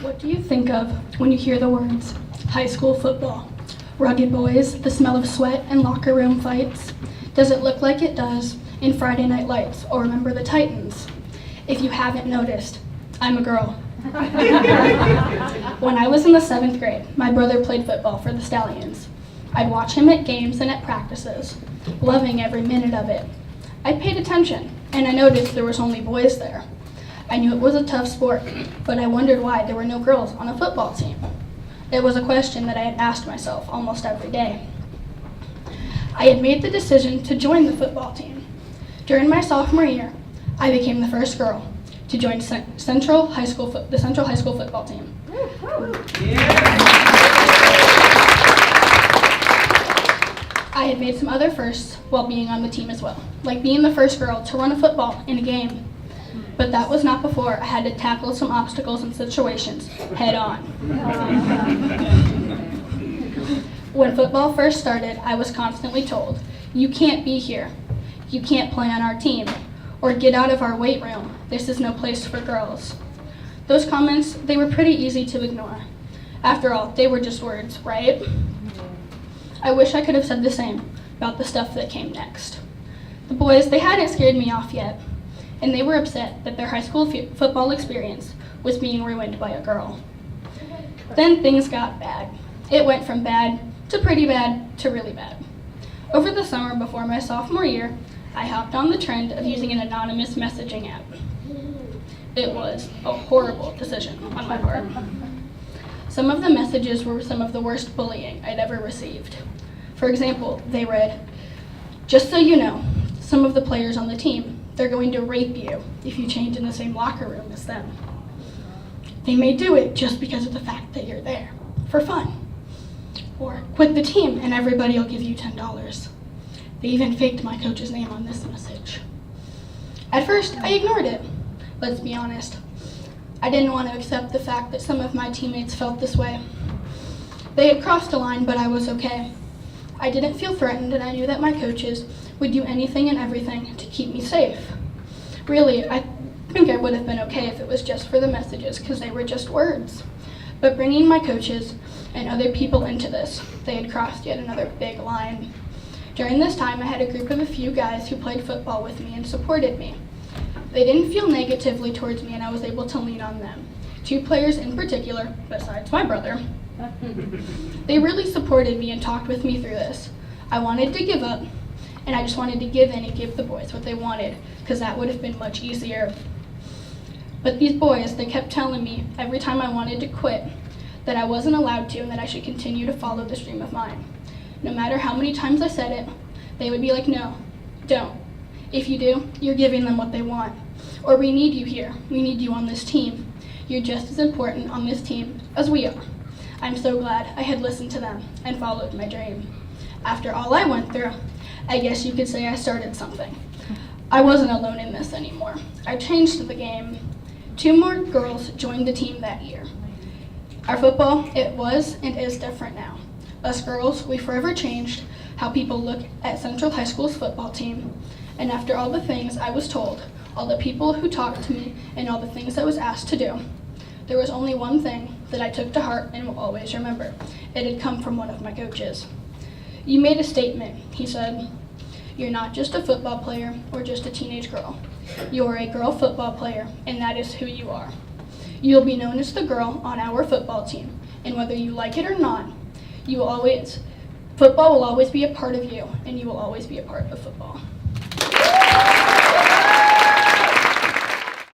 What do you think of when you hear the words high school football? Rugged boys, the smell of sweat, and locker room fights? Does it look like it does in Friday Night Lights or Remember the Titans? If you haven't noticed, I'm a girl. When I was in the 7th grade, my brother played football for the Stallions. I'd watch him at games and at practices, loving every minute of it. I paid attention, and I noticed there was only boys there. I knew it was a tough sport, but I wondered why there were no girls on a football team. It was a question that I had asked myself almost every day. I had made the decision to join the football team. During my sophomore year, I became the first girl to join the Central High School football team. I had made some other firsts while being on the team as well, like being the first girl to run a football in a game. But that was not before I had to tackle some obstacles and situations head on. When football first started, I was constantly told, "You can't be here. You can't play on our team. Or get out of our weight room. This is no place for girls." Those comments, they were pretty easy to ignore. After all, they were just words, right? I wish I could have said the same about the stuff that came next. The boys, they hadn't scared me off yet, and they were upset that their high school football experience was being ruined by a girl. Then things got bad. It went from bad to pretty bad to really bad. Over the summer before my sophomore year, I hopped on the trend of using an anonymous messaging app. It was a horrible decision on my part. Some of the messages were some of the worst bullying I'd ever received. For example, they read, "Just so you know, some of the players on the team, they're going to rape you if you change in the same locker room as them. They may do it just because of the fact that you're there, for fun. Or quit the team and everybody will give you $10. They even faked my coach's name on this message." At first, I ignored it. Let's be honest. I didn't want to accept the fact that some of my teammates felt this way. They had crossed a line, but I was okay. I didn't feel threatened, and I knew that my coaches would do anything and everything to keep me safe. Really, I think I would have been okay if it was just for the messages, because they were just words. But bringing my coaches and other people into this, they had crossed yet another big line. During this time, I had a group of a few guys who played football with me and supported me. They didn't feel negatively towards me, and I was able to lean on them. 2 players in particular, besides my brother. They really supported me and talked with me through this. I wanted to give up, and I just wanted to give in and give the boys what they wanted, because that would have been much easier. But these boys, they kept telling me every time I wanted to quit that I wasn't allowed to and that I should continue to follow this dream of mine. No matter how many times I said it, they would be like, "No, don't. If you do, you're giving them what they want. Or we need you here. We need you on this team. You're just as important on this team as we are." I'm so glad I had listened to them and followed my dream. After all I went through, I guess you could say I started something. I wasn't alone in this anymore. I changed the game. 2 more girls joined the team that year. Our football, it was and is different now. Us girls, we forever changed how people look at Central High School's football team. And after all the things I was told, all the people who talked to me, and all the things I was asked to do, there was only one thing that I took to heart and will always remember. It had come from one of my coaches. "You made a statement," he said. "You're not just a football player or just a teenage girl. You're a girl football player, and that is who you are. You'll be known as the girl on our football team, and whether you like it or not, football will always be a part of you, and you will always be a part of football."